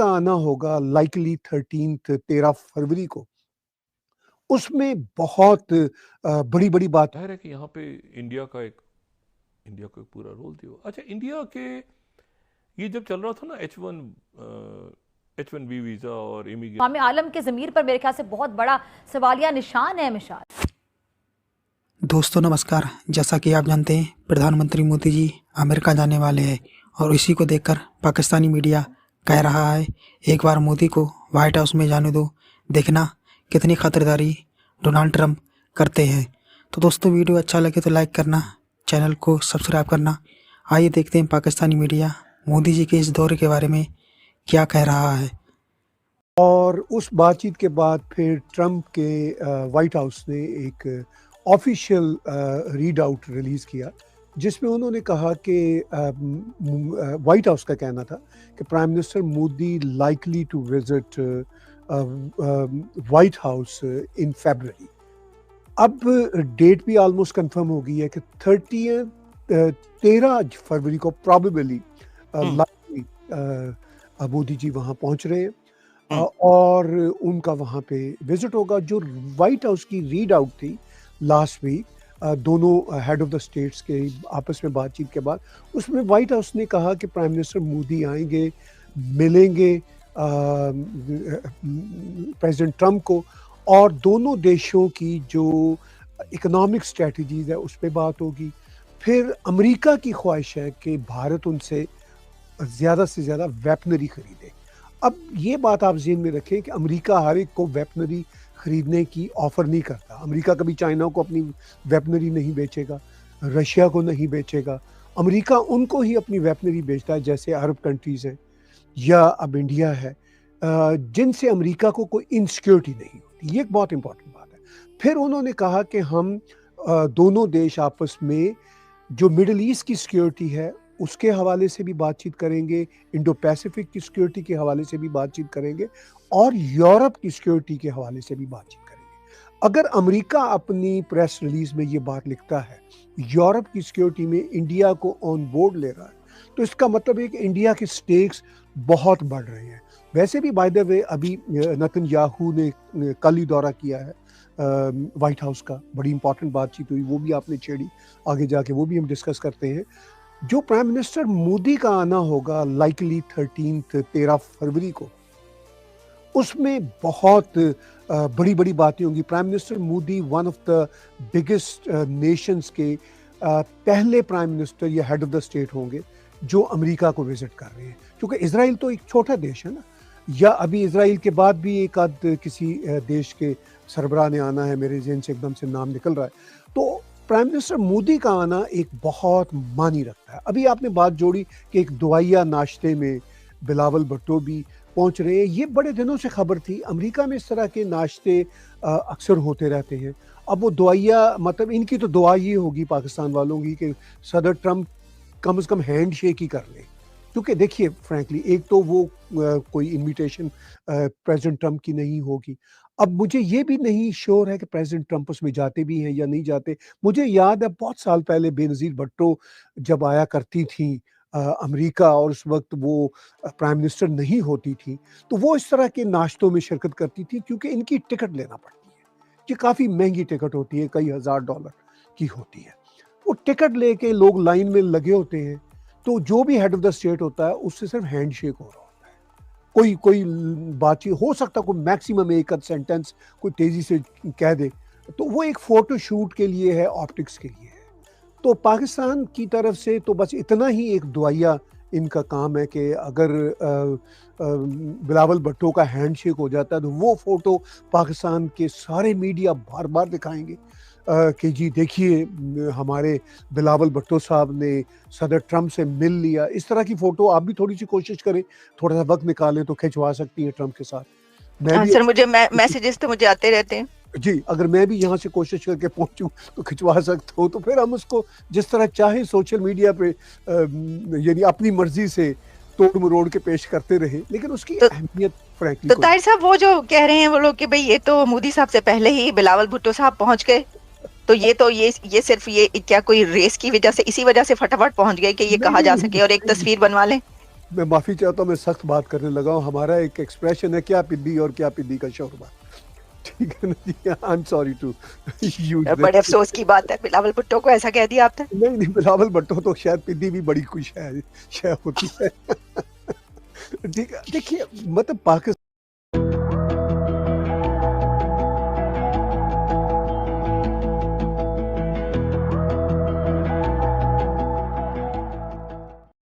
का आना होगा लाइकली 13 फरवरी को। उसमें बहुत बड़ी-बड़ी बात ज़ाहिर है कि यहाँ पे इंडिया का एक पूरा रोल थी वो। अच्छा, इंडिया के ये जब चल रहा था ना H1B वीज़ा और इमिग्रेशन, आलम के ज़मीर पर मेरे ख्याल से बहुत बड़ा सवालिया निशान है मिशाल। दोस्तों नमस्कार। जैसा कि आप जानते हैं प्रधानमंत्री मोदी जी अमेरिका जाने वाले हैं और इसी को देखकर पाकिस्तानी मीडिया कह रहा है एक बार मोदी को वाइट हाउस में जाने दो, देखना कितनी खतरदारी डोनाल्ड ट्रंप करते हैं। तो दोस्तों वीडियो अच्छा लगे तो लाइक करना, चैनल को सब्सक्राइब करना। आइए देखते हैं पाकिस्तानी मीडिया मोदी जी के इस दौरे के बारे में क्या कह रहा है। और उस बातचीत के बाद फिर ट्रंप के वाइट हाउस ने एक ऑफिशियल रीड आउट रिलीज़ किया जिसमें उन्होंने कहा कि वाइट हाउस का कहना था कि prime minister Modi likely to visit White House in फरवरी। अब डेट भी ऑलमोस्ट कंफर्म हो गई है कि 13 फरवरी को प्रॉबेबली लाइकली मोदी जी वहाँ पहुँच रहे हैं और उनका वहाँ पे विजिट होगा। जो वाइट हाउस की रीड आउट थी लास्ट वीक दोनों हेड ऑफ द स्टेट्स के आपस में बातचीत के बाद, उसमें वाइट हाउस ने कहा कि प्राइम मिनिस्टर मोदी आएंगे, मिलेंगे प्रेसिडेंट ट्रंप को और दोनों देशों की जो इकोनॉमिक स्ट्रेटजीज है उस पर बात होगी। फिर अमेरिका की ख्वाहिश है कि भारत उनसे ज़्यादा से ज़्यादा वेपनरी खरीदे। अब ये बात आप ज़हन में रखें कि अमेरिका हर एक को वेपनरी खरीदने की ऑफ़र नहीं करता। अमेरिका कभी चाइना को अपनी वेपनरी नहीं बेचेगा, रशिया को नहीं बेचेगा। अमेरिका उनको ही अपनी वेपनरी बेचता है, जैसे अरब कंट्रीज़ हैं या अब इंडिया है, जिनसे अमेरिका को कोई इनसिक्योरिटी नहीं होती। ये एक बहुत इंपॉर्टेंट बात है। फिर उन्होंने कहा कि हम दोनों देश आपस में जो मिडल ईस्ट की सिक्योरिटी है उसके हवाले से भी बातचीत करेंगे, इंडो पैसिफिक की सिक्योरिटी के हवाले से भी बातचीत करेंगे और यूरोप की सिक्योरिटी के हवाले से भी बातचीत करेंगे। अगर अमेरिका अपनी प्रेस रिलीज में ये बात लिखता है यूरोप की सिक्योरिटी में इंडिया को ऑन बोर्ड ले रहा है, तो इसका मतलब है कि इंडिया के स्टेक्स बहुत बढ़ रहे हैं। वैसे भी बाय द वे अभी नेतन्याहू ने कल ही दौरा किया है वाइट हाउस का, बड़ी इंपॉर्टेंट बातचीत हुई, वो भी आपने छेड़ी, आगे जाके वो भी हम डिस्कस करते हैं। जो प्राइम मिनिस्टर मोदी का आना होगा लाइकली 13 फरवरी को, उसमें बहुत बड़ी बातें होंगी। Prime minister Modi one of the biggest Nations के पहले प्राइम मिनिस्टर या हेड ऑफ द स्टेट होंगे जो अमेरिका को विजिट कर रहे हैं, क्योंकि इजराइल तो एक छोटा देश है ना, या अभी इजराइल के बाद भी एक आध किसी देश के सरबराह ने आना है, मेरे ज़हन से एकदम से नाम निकल रहा है। तो प्राइम मिनिस्टर मोदी का आना एक बहुत मानी रखता है। अभी आपने बात जोड़ी कि एक दुआया नाश्ते में बिलावल भुट्टो भी पहुंच रहे हैं, ये बड़े दिनों से खबर थी। अमेरिका में इस तरह के नाश्ते अक्सर होते रहते हैं। अब वो दुआया मतलब इनकी तो दुआ ये होगी पाकिस्तान वालों की कि सदर ट्रंप कम से कम हैंड शेक ही कर ले, क्योंकि देखिए फ्रैंकली एक तो वो कोई इनविटेशन प्रेसिडेंट ट्रंप की नहीं होगी। अब मुझे ये भी नहीं श्योर है कि प्रेसिडेंट ट्रंप उसमें जाते भी हैं या नहीं जाते। मुझे याद है बहुत साल पहले बेनज़ीर भुट्टो जब आया करती थी अमेरिका और उस वक्त वो प्राइम मिनिस्टर नहीं होती थी, तो वो इस तरह के नाश्तों में शिरकत करती थी, क्योंकि इनकी टिकट लेना पड़ती है। ये काफ़ी महंगी टिकट होती है, कई हज़ार डॉलर की होती है। वो टिकट लेके लोग लाइन में लगे होते हैं, तो जो भी हेड ऑफ द स्टेट होता है उससे सिर्फ हैंड शेक हो रहा होता है। कोई बातचीत हो सकता, कोई मैक्सिमम एक आध सेंटेंस कोई तेज़ी से कह दे, तो वो एक फ़ोटो शूट के लिए है, ऑप्टिक्स के लिए है। तो पाकिस्तान की तरफ से तो बस इतना ही एक दुआया इनका काम है कि अगर बिलावल भुट्टो का हैंडशेक हो जाता है तो वो फ़ोटो पाकिस्तान के सारे मीडिया बार बार दिखाएंगे कि जी देखिए हमारे बिलावल भुट्टो साहब ने सदर ट्रंप से मिल लिया। इस तरह की फ़ोटो आप भी थोड़ी सी कोशिश करें, थोड़ा सा वक्त निकालें तो खिंचवा सकती हैं ट्रंप के साथ। सर मुझे मैसेजेस तो मुझे आते रहते हैं जी, अगर मैं भी यहाँ से कोशिश करके पहुँचूँ तो खिंचवा सकता हूँ, तो फिर हम उसको जिस तरह चाहे सोशल मीडिया पे यानी अपनी मर्जी से तोड़ मरोड़ के पेश करते रहे, लेकिन उसकी अहमियत फ्रैंकली तो ताहिर साहब वो जो कह रहे हैं वो लोग कि भाई ये तो मोदी साहब से पहले ही बिलावल भुट्टो साहब पहुंच गए, तो ये सिर्फ ये क्या कोई रेस की वजह से इसी वजह से फटाफट पहुंच गए कि ये कहा जा सके और एक तस्वीर बनवा लें? मैं माफ़ी चाहता हूँ, मैं सख्त बात करने लगा हूँ। हमारा एक एक्सप्रेशन है, क्या पिद्दी और क्या पिद्दी का शोरबा। ठीक है ना जी, I am sorry to use बड़े अफसोस की बात है, बिलावल भुट्टो को ऐसा कह दिया आपने। नहीं बिलावल भुट्टो तो शायद पिद्दी भी बड़ी खुश है, शायद होती है। ठीक है, देखिए मतलब पाकिस्तान